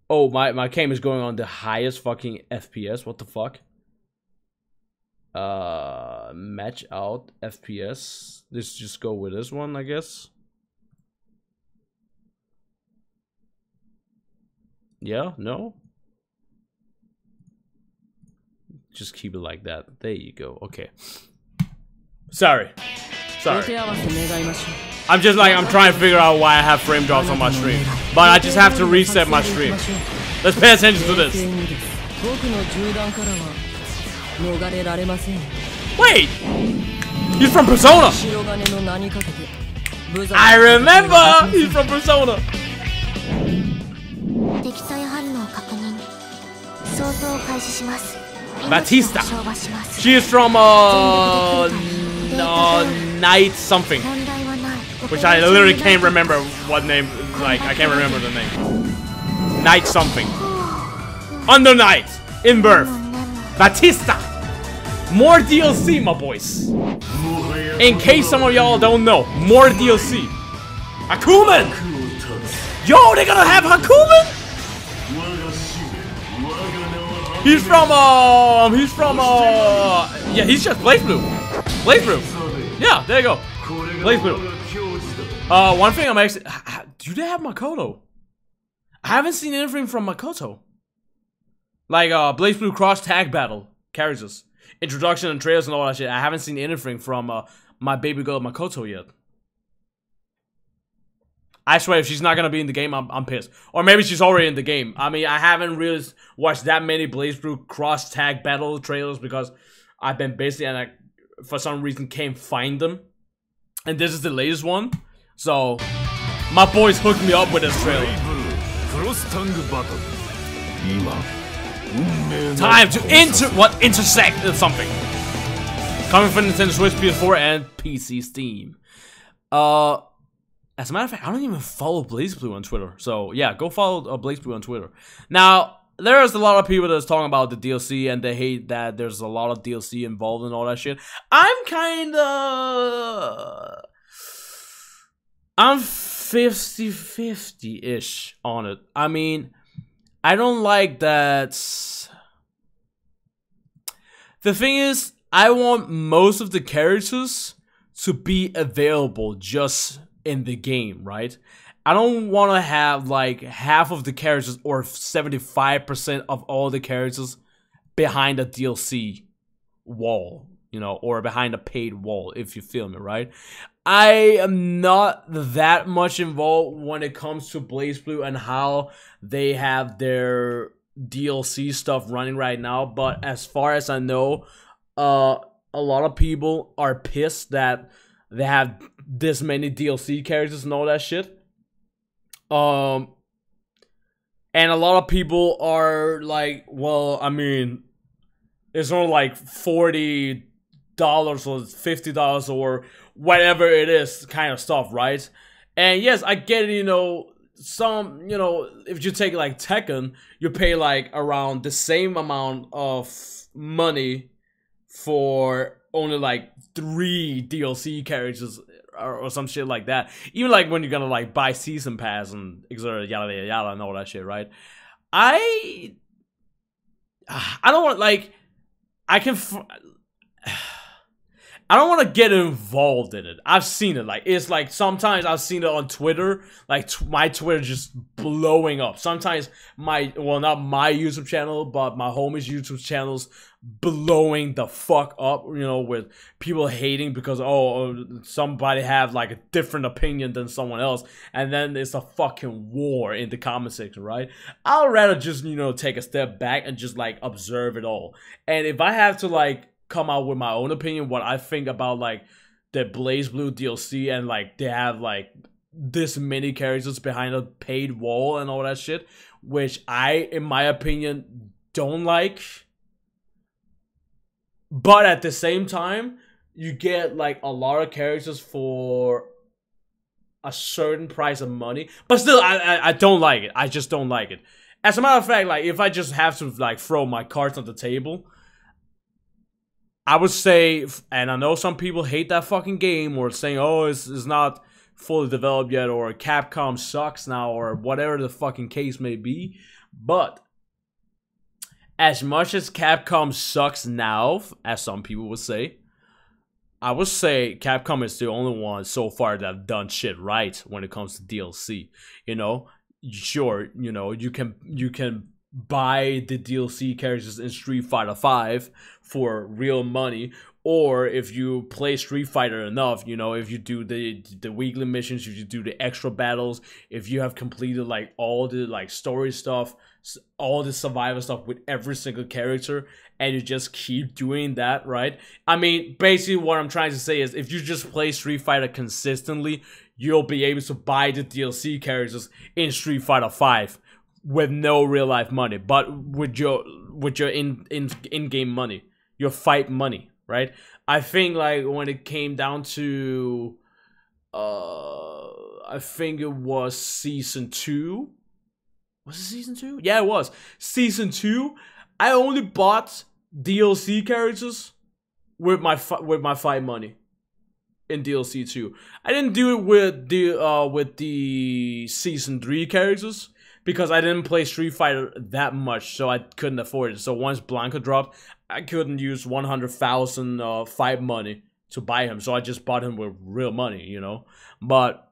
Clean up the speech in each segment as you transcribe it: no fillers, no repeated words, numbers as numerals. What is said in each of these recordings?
Oh, my game is going on the highest fucking FPS. What the fuck? Match out FPS. Let's just go with this one, I guess. Yeah, no? Just keep it like that. There you go. Okay. Sorry. I'm just like, I'm trying to figure out why I have frame drops on my stream. But I just have to reset my stream. Let's pay attention to this. Wait! He's from Persona! I remember! He's from Persona! Batista! She is from, Night something. Which I literally can't remember what name, like, I can't remember the name. Night something. Under Night! In Birth. Batista! More DLC, my boys. In case some of y'all don't know, more DLC. Hakumen! Yo, they're gonna have Hakumen? He's from, yeah, he's just BlazBlue. BlazBlue. Yeah, there you go. BlazBlue. One thing I'm actually, do they have Makoto? I haven't seen anything from Makoto. Like, BlazBlue Cross Tag Battle characters. Introduction and trailers and all that shit. I haven't seen anything from my baby girl Makoto yet. I swear, if she's not gonna be in the game, I'm pissed. Or maybe she's already in the game. I mean, I haven't really watched that many BlazBlue Cross Tag Battle trailers because I've been busy and I, for some reason, can't find them. And this is the latest one. So, my boys hooked me up with this trailer. Time to intersect something. Coming from Nintendo Switch, PS4, and PC Steam. As a matter of fact, I don't even follow BlazBlue on Twitter. So yeah, go follow BlazBlue on Twitter. Now, there's a lot of people that's talking about the DLC and they hate that there's a lot of DLC involved and all that shit. I'm 50-50-ish on it. I mean, I don't like that. The thing is, I want most of the characters to be available just in the game, right? I don't want to have like half of the characters or 75% of all the characters behind a DLC wall, you know, or behind a paid wall, if you feel me, right? I am not that much involved when it comes to BlazBlue and how they have their DLC stuff running right now, but as far as I know, a lot of people are pissed that they have this many DLC characters and all that shit. And a lot of people are like, well, I mean, it's only like $40 or $50 or whatever it is kind of stuff, right? And yes, I get it, you know, some, you know, if you take like Tekken, you pay like around the same amount of money for only like 3 DLC characters or some shit like that. Even like when you're gonna like buy season pass and yada yada yada and all that shit, right? I don't want, like, I don't want to get involved in it. I've seen it. Like, it's like sometimes I've seen it on Twitter. Like, my Twitter just blowing up. Sometimes well, not my YouTube channel, but my homie's YouTube channels blowing the fuck up, you know, with people hating because, oh, somebody have like a different opinion than someone else. And then it's a fucking war in the comment section, right? I'd rather just, you know, take a step back and just like observe it all. And if I have to like come out with my own opinion, what I think about like the BlazBlue DLC and like they have like this many characters behind a paid wall and all that shit, which I, in my opinion, don't like. But at the same time, you get like a lot of characters for a certain price of money. But still, I don't like it. I just don't like it. As a matter of fact, like if I just have to like throw my cards on the table, I would say, and I know some people hate that fucking game or saying, oh, it's not fully developed yet, or Capcom sucks now, or whatever the fucking case may be. But as much as Capcom sucks now, as some people would say, I would say Capcom is the only one so far that have done shit right when it comes to DLC. You know, sure, you know, you can buy the DLC characters in Street Fighter V for real money, or if you play Street Fighter enough, you know, if you do the weekly missions, if you do the extra battles, if you have completed like all the like story stuff, all the survivor stuff with every single character, and you just keep doing that, right? I mean, basically what I'm trying to say is if you just play Street Fighter consistently, you'll be able to buy the DLC characters in Street Fighter V with no real life money, but with your in-game money, your fight money, right? I think like when it came down to I think it was season 2. Was it season 2? Yeah, it was. Season 2, I only bought DLC characters with my fight money in DLC 2. I didn't do it with the season 3 characters because I didn't play Street Fighter that much, so I couldn't afford it. So once Blanca dropped, I couldn't use 100,000 fight money to buy him, so I just bought him with real money, you know. But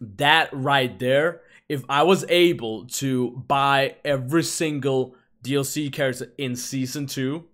that right there, if I was able to buy every single DLC character in season 2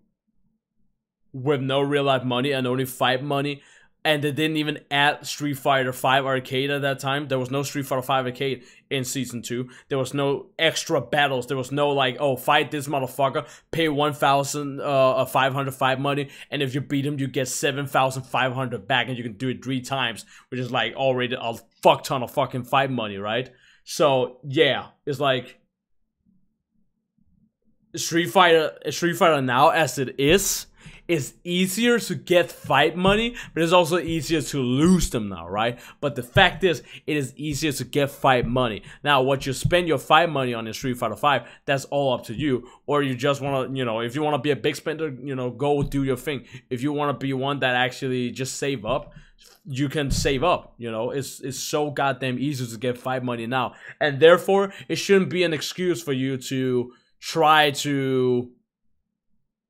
with no real life money and only fight money, and they didn't even add Street Fighter V Arcade at that time. There was no Street Fighter V Arcade in season 2. There was no extra battles. There was no like, oh, fight this motherfucker, pay 1,500 fight money, and if you beat him, you get 7,500 back, and you can do it 3 times, which is like already a fuck ton of fucking fight money, right? So yeah, it's like Street Fighter now as it is easier to get fight money, but it's also easier to lose them now, right? But the fact is, it is easier to get fight money. Now, what you spend your fight money on in Street Fighter V, that's all up to you. Or you just want to, you know, if you want to be a big spender, you know, go do your thing. If you want to be one that actually just save up, you can save up, you know. It's so goddamn easy to get fight money now. And therefore, it shouldn't be an excuse for you to try to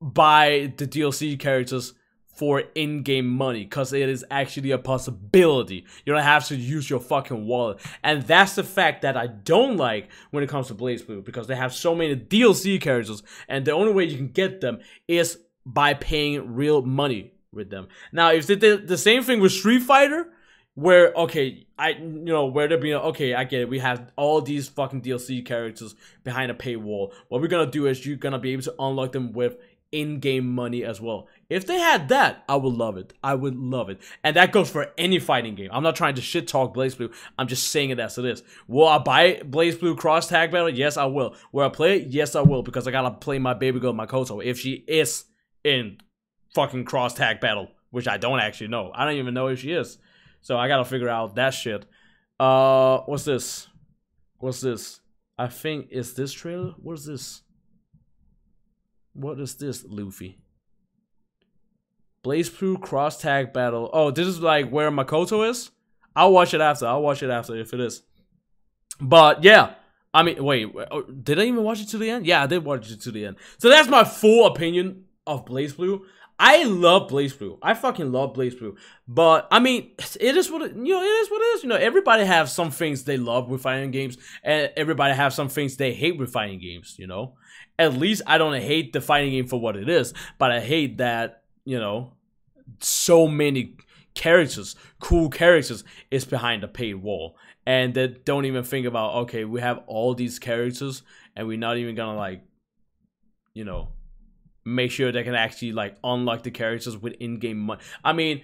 buy the DLC characters for in-game money, because it is actually a possibility. You don't have to use your fucking wallet. And that's the fact that I don't like when it comes to BlazBlue, because they have so many DLC characters, and the only way you can get them is by paying real money with them. Now, if they did the same thing with Street Fighter, where, okay, where they're being, okay, I get it, we have all these fucking DLC characters behind a paywall. What we're gonna do is you're gonna be able to unlock them with in-game money as well. If they had that, I would love it. I would love it. And that goes for any fighting game. I'm not trying to shit talk BlazBlue. I'm just saying it as it is. Will I buy BlazBlue Cross Tag Battle? Yes, I will. Will I play it? Yes, I will, because I gotta play my baby girl Makoto if she is in fucking Cross Tag Battle, which I don't actually know. I don't even know if she is. So I gotta figure out that shit. What's this? What's this? I think, is this trailer? What is this? What is this, Luffy? BlazBlue Cross Tag Battle. Oh, this is like where Makoto is? I'll watch it after. I'll watch it after if it is. But yeah. I mean, wait. Did I even watch it to the end? Yeah, I did watch it to the end. So that's my full opinion of BlazBlue. I love BlazBlue. I fucking love BlazBlue. But I mean, it is what it, you know. It is what it is. You know, everybody have some things they love with fighting games, and everybody have some things they hate with fighting games. You know, at least I don't hate the fighting game for what it is, but I hate that, you know, so many characters, cool characters, is behind a paid wall, and that don't even think about, okay, we have all these characters, and we're not even gonna, like, you know, make sure they can actually like unlock the characters with in-game money. I mean,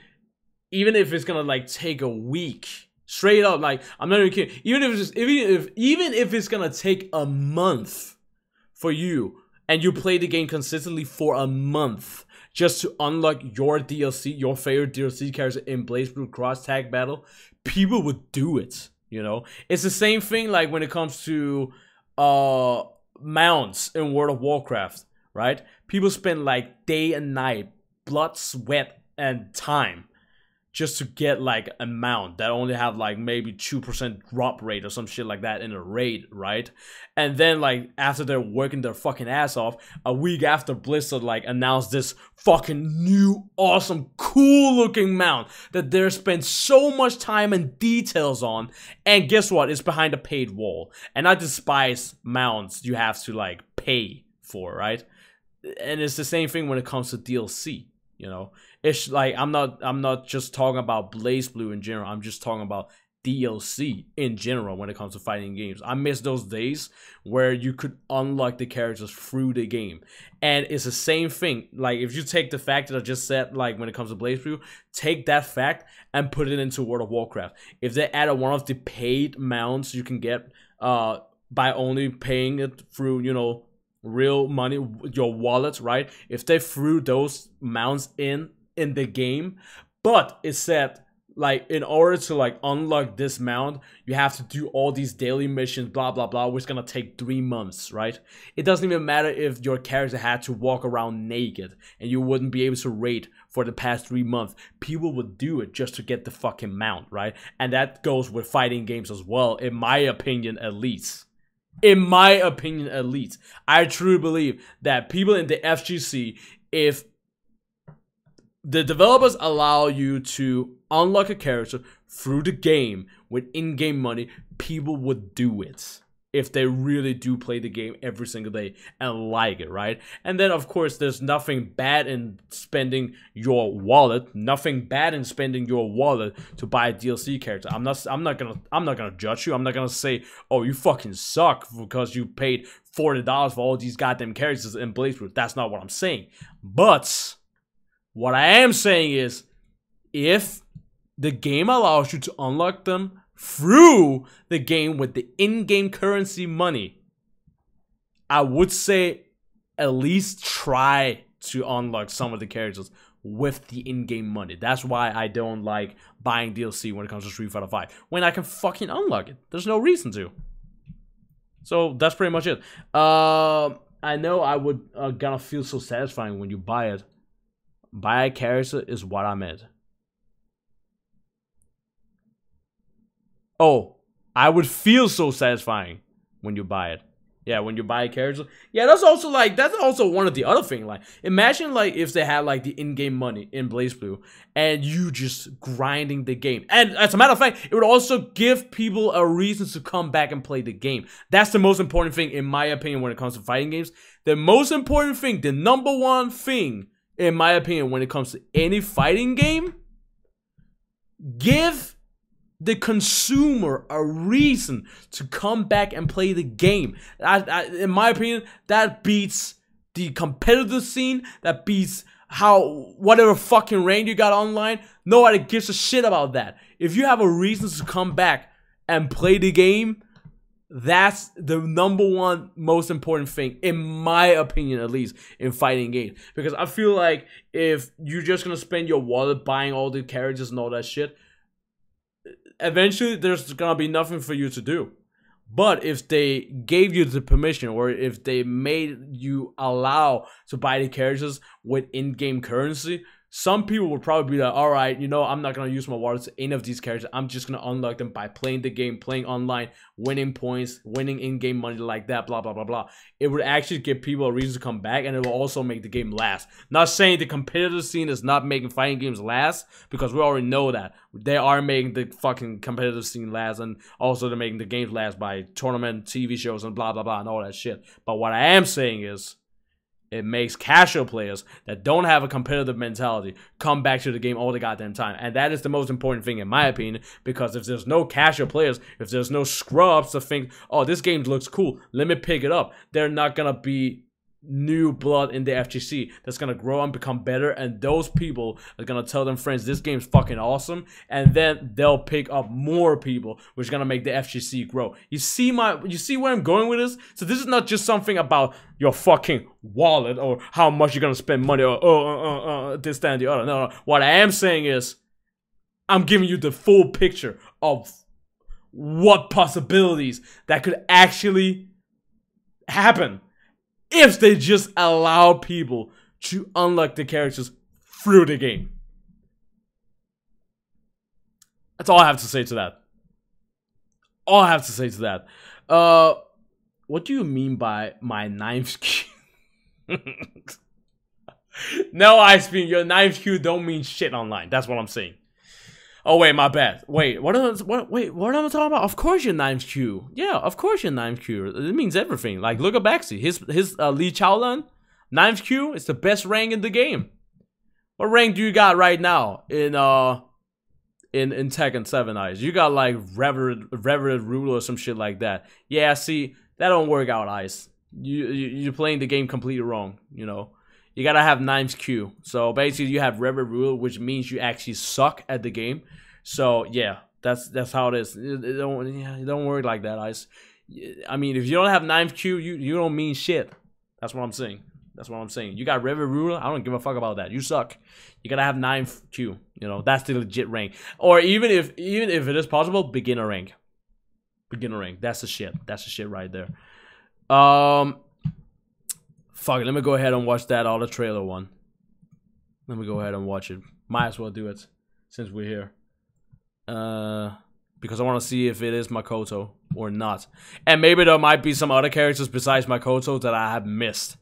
even if it's gonna like take a week, straight up, like, I'm not even kidding. Even if it's gonna take a month for you, and you play the game consistently for a month just to unlock your DLC, your favorite DLC character in BlazBlue Cross Tag Battle, people would do it. You know, it's the same thing like when it comes to mounts in World of Warcraft, right? People spend like day and night, blood, sweat, and time just to get like a mount that only have like maybe 2% drop rate or some shit like that in a raid, right? And then like after they're working their fucking ass off, a week after Blizzard like announced this fucking new awesome cool looking mount that they spent so much time and details on, and guess what? It's behind a paid wall. And I despise mounts you have to like pay for, right? And it's the same thing when it comes to DLC, you know. It's like I'm not just talking about BlazBlue in general. I'm just talking about DLC in general when it comes to fighting games. I miss those days where you could unlock the characters through the game. And it's the same thing. Like if you take the fact that I just said, like when it comes to BlazBlue, take that fact and put it into World of Warcraft. If they added one of the paid mounts you can get by only paying it through, you know, real money, your wallet, right? If they threw those mounts in the game, but it said like in order to like unlock this mount you have to do all these daily missions, blah blah blah, which is gonna take 3 months, right? It doesn't even matter if your character had to walk around naked and you wouldn't be able to raid for the past 3 months. People would do it just to get the fucking mount, right? And that goes with fighting games as well, in my opinion at least. In my opinion at least. I truly believe that people in the FGC, if the developers allow you to unlock a character through the game with in-game money, people would do it if they really do play the game every single day and like it, right? And then of course there's nothing bad in spending your wallet, nothing bad in spending your wallet to buy a DLC character. I'm not gonna judge you. I'm not gonna say, oh, you fucking suck because you paid $40 for all these goddamn characters in BlazBlue. That's not what I'm saying. But what I am saying is, if the game allows you to unlock them through the game with the in-game currency money, I would say at least try to unlock some of the characters with the in-game money. That's why I don't like buying DLC when it comes to Street Fighter V, when I can fucking unlock it. There's no reason to. So that's pretty much it. I know I would gonna feel so satisfying when you buy it. Buy a character is what I meant. Oh, I would feel so satisfying when you buy it. Yeah, when you buy a character. Yeah, that's also one of the other things. Like, imagine like if they had like the in-game money in BlazBlue and you just grinding the game. And as a matter of fact, it would also give people a reason to come back and play the game. That's the most important thing in my opinion when it comes to fighting games. The most important thing, the number one thing in my opinion when it comes to any fighting game, give the consumer a reason to come back and play the game. In my opinion, that beats the competitive scene, that beats whatever fucking rank you got online. Nobody gives a shit about that. If you have a reason to come back and play the game, that's the number one most important thing, in my opinion at least, in fighting games. Because I feel like if you're just gonna spend your wallet buying all the characters and all that shit, eventually there's gonna be nothing for you to do. But if they gave you the permission, or if they made you allow to buy the characters with in-game currency, some people would probably be like, alright, you know, I'm not gonna use my wallet to any of these characters. I'm just gonna unlock them by playing the game, playing online, winning points, winning in-game money like that, blah, blah, blah, blah. It would actually give people a reason to come back, and it will also make the game last. Not saying the competitive scene is not making fighting games last, because we already know that. They are making the fucking competitive scene last, and also they're making the games last by tournament, TV shows, and blah, blah, blah, and all that shit. But what I am saying is, it makes casual players that don't have a competitive mentality come back to the game all the goddamn time. And that is the most important thing in my opinion, because if there's no casual players, if there's no scrubs to think, oh, this game looks cool, let me pick it up, they're not gonna be new blood in the FGC that's gonna grow and become better, and those people are gonna tell them friends this game's fucking awesome, and then they'll pick up more people, which is gonna make the FGC grow. You see where I'm going with this? So this is not just something about your fucking wallet or how much you're gonna spend money or this, that, and the other. No. What I am saying is, I'm giving you the full picture of what possibilities that could actually happen if they just allow people to unlock the characters through the game. That's all I have to say to that. All I have to say to that. What do you mean by my ninth Q? No, I mean your ninth Q don't mean shit online. That's what I'm saying. Oh wait, my bad. Wait, what am I talking about? Of course your ninth Q. Yeah, of course your ninth Q. It means everything. Like look at Baxi. His Lee Chaolan, ninth Q is the best rank in the game. What rank do you got right now in Tekken 7 Ice? You got like Reverend Ruler or some shit like that. Yeah, see, that don't work out, Ice. You're playing the game completely wrong, you know. You gotta have 9th Q. So basically you have Reverend Ruler, which means you actually suck at the game. So yeah, that's how it is. It don't work like that, Ice. I mean, if you don't have 9th Q, you don't mean shit. That's what I'm saying. That's what I'm saying. You got Reverend Ruler. I don't give a fuck about that. You suck. You gotta have 9th Q. You know, that's the legit rank. Or even if it is possible, beginner rank. Beginner rank. That's the shit. That's the shit right there. Fuck it. Let me go ahead and watch that other trailer one. Let me go ahead and watch it. Might as well do it since we're here. Because I want to see if it is Makoto or not. And maybe there might be some other characters besides Makoto that I have missed.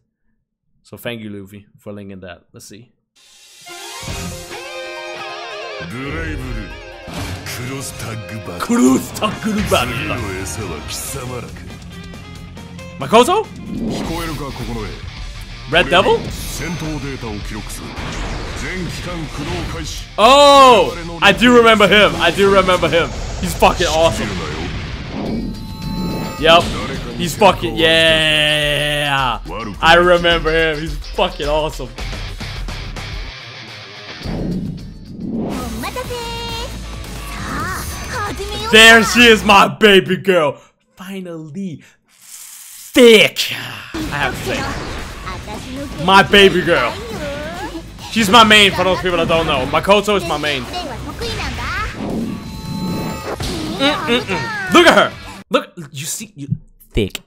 So thank you, Luffy, for linking that. Let's see. BlazBlue Cross Tag Battle. Makoto? Red Devil? Oh! I do remember him. I do remember him. He's fucking awesome. Yep. He's fucking, yeah. I remember him. He's fucking awesome. There she is, my baby girl. Finally. Thick. I have to say. My baby girl. She's my main for those people that don't know. Makoto is my main. Look at her. Look, you see, thick.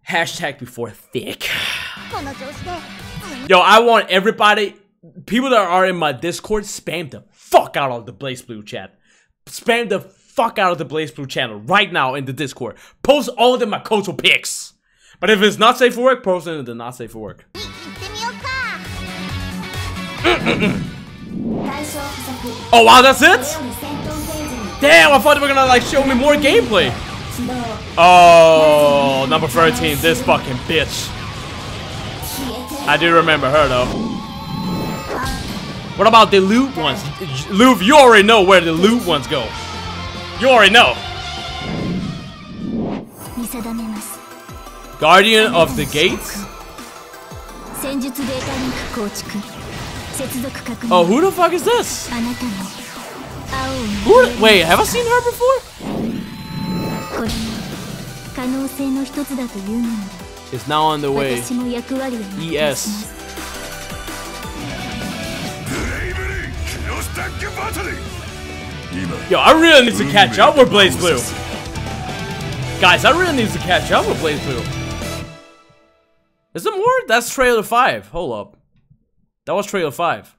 Hashtag before thick. Yo, I want everybody, people that are in my Discord, spam the fuck out of the BlazBlue chat. Spam the fuck out of the BlazBlue channel right now in the Discord. Post all of the Makoto pics. But if it's not safe for work, post it in the not safe for work. Oh wow, that's it? Damn, I thought they were gonna like show me more gameplay. Oh, number 13, this fucking bitch. I do remember her though. What about the loot ones? Luv, you already know where the loot ones go. You already know. Guardian of the Gates? Oh, who the fuck is this? Wait, have I seen her before? It's now on the way. ES. Yo, I really need to catch up with BlazBlue. Guys, I really need to catch up with BlazBlue. Is there more? That's trailer 5. Hold up. That was trailer 5.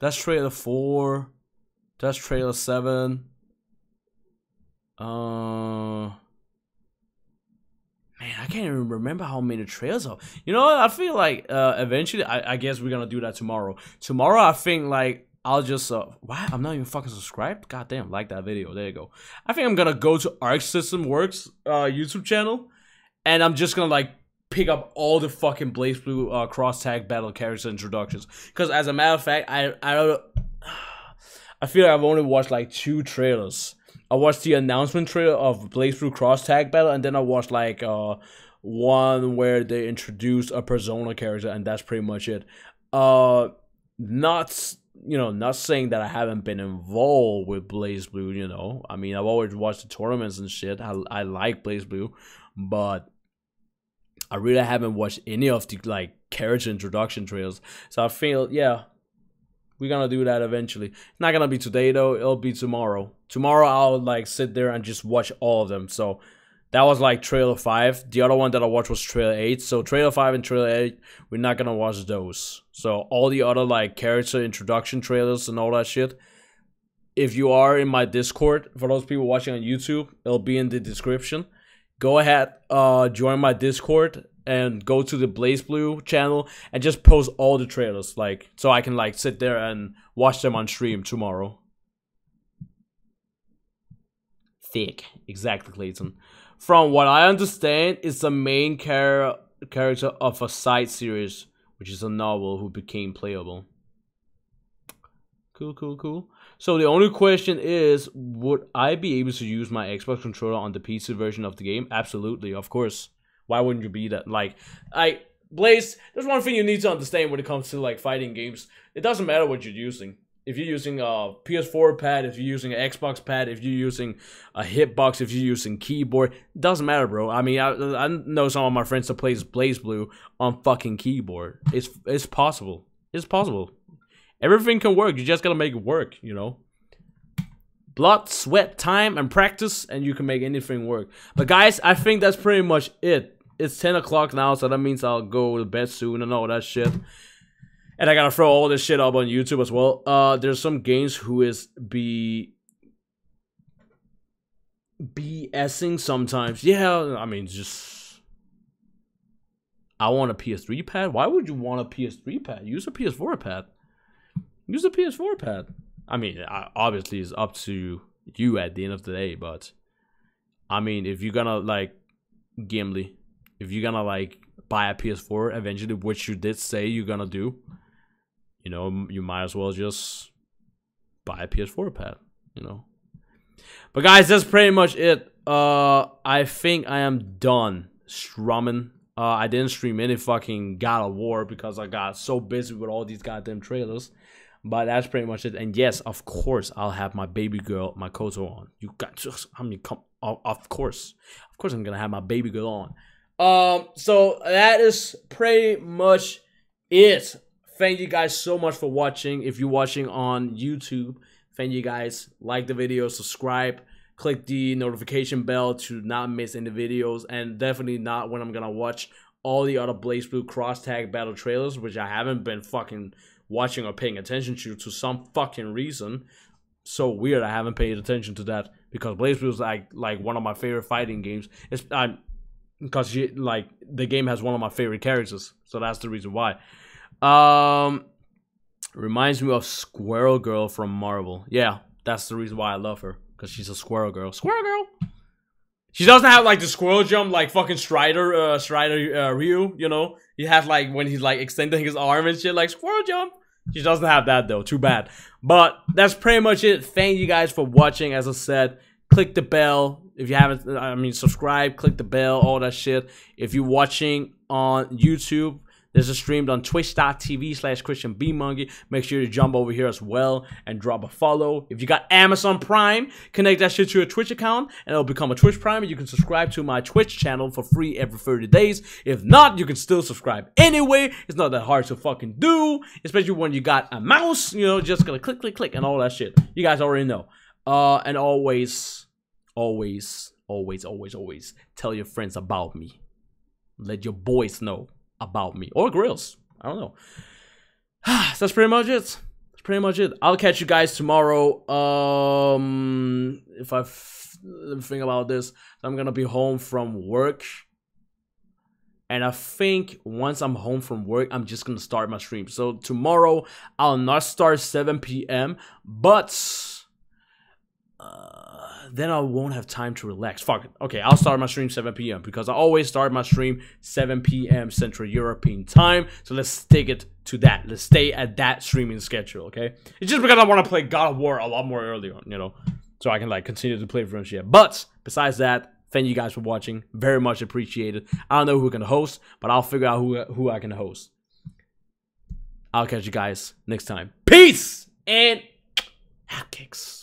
That's trailer 4. That's trailer 7. Man, I can't even remember how many trailers are. You know what? I feel like eventually, I guess we're gonna do that tomorrow. Tomorrow, I think like I'll just why? I'm not even fucking subscribed. God damn, like that video. There you go. I think I'm gonna go to Arc System Works YouTube channel, and I'm just gonna like pick up all the fucking BlazBlue cross tag battle character introductions. Because as a matter of fact, I feel like I've only watched like 2 trailers. I watched the announcement trailer of BlazBlue cross tag battle, and then I watched like one where they introduced a Persona character, and that's pretty much it. Not saying that I haven't been involved with BlazBlue. You know, I mean, I've always watched the tournaments and shit. I like BlazBlue, but I really haven't watched any of the like character introduction trailers. So I feel, yeah, we're gonna do that eventually. It's not gonna be today though. It'll be tomorrow. Tomorrow I'll like sit there and just watch all of them. So That was like trailer 5. The other one that I watched was trailer 8. So trailer 5 and trailer 8, we're not gonna watch those. So all the other like character introduction trailers and all that shit, if you are in my Discord, for those people watching on YouTube, it'll be in the description. Go ahead, join my Discord and go to the BlazBlue channel and just post all the trailers, like, so I can like sit there and watch them on stream tomorrow. Thick, exactly, Clayton. From what I understand, it's the main character of a side series, which is a novel who became playable. Cool, cool, cool. So the only question is, would I be able to use my Xbox controller on the PC version of the game? Absolutely, of course. Why wouldn't you be that? Like, Blaze, there's one thing you need to understand when it comes to like fighting games. It doesn't matter what you're using. If you're using a PS4 pad, if you're using an Xbox pad, if you're using a hitbox, if you're using keyboard, it doesn't matter, bro. I mean, I know some of my friends that plays BlazBlue on fucking keyboard. It's possible. It's possible. Everything can work. You just gotta make it work, you know. Blood, sweat, time, and practice, and you can make anything work. But guys, I think that's pretty much it. It's 10 o'clock now, so that means I'll go to bed soon and all that shit. And I gotta throw all this shit up on YouTube as well. There's some games who is BSing sometimes. Yeah, I mean, just... I want a PS3 pad? Why would you want a PS3 pad? Use a PS4 pad. Use a PS4 pad. I mean, obviously it's up to you at the end of the day, but... I mean, if you're gonna, like, Gimli, if you're gonna, like, buy a PS4 eventually, which you did say you're gonna do... You know, you might as well just buy a PS4 pad, you know. But guys, that's pretty much it. I think I am done strumming. I didn't stream any fucking God of War because I got so busy with all these goddamn trailers. But that's pretty much it. And yes, of course, I'll have my baby girl, my Koto on. You got just, I mean, come, of course. Of course I'm gonna have my baby girl on. So that is pretty much it. Thank you guys so much for watching. If you're watching on YouTube, thank you guys. Like the video, subscribe, click the notification bell to not miss any videos, and definitely not when I'm gonna watch all the other BlazBlue cross tag battle trailers, which I haven't been fucking watching or paying attention to some fucking reason. So weird I haven't paid attention to that, because BlazBlue is like one of my favorite fighting games. It's because like the game has one of my favorite characters, so that's the reason why. Reminds me of Squirrel Girl from Marvel. Yeah, that's the reason why I love her, because she's a squirrel girl. Squirrel girl. She doesn't have like the squirrel jump like fucking Strider Ryu, you know. He has like when he's like extending his arm and shit, like squirrel jump. She doesn't have that though. Too bad. But that's pretty much it. Thank you guys for watching. As I said, click the bell if you haven't. I mean, subscribe, click the bell, all that shit. If you're watching on YouTube, this is streamed on twitch.tv/ChristianBMonkey. Make sure you jump over here as well and drop a follow. If you got Amazon Prime, connect that shit to your Twitch account and it'll become a Twitch Prime, and you can subscribe to my Twitch channel for free every 30 days. If not, you can still subscribe anyway. It's not that hard to fucking do, especially when you got a mouse, you know, just gonna click, click, click and all that shit. You guys already know. And always tell your friends about me. Let your boys know about me, or grills, I don't know. So that's pretty much it. That's pretty much it. I'll catch you guys tomorrow. If I think about this, I'm gonna be home from work, and I think once I'm home from work, I'm just gonna start my stream. So tomorrow I'll not start 7 p.m. but then I won't have time to relax. Fuck it. Okay, I'll start my stream 7 p.m. because I always start my stream 7 p.m. Central European time. So let's stick it to that. Let's stay at that streaming schedule, okay? It's just because I want to play God of War a lot more early on, you know, so I can like continue to play Frontier. But besides that, thank you guys for watching. Very much appreciated. I don't know who can host, but I'll figure out who I can host. I'll catch you guys next time. Peace and hot kicks.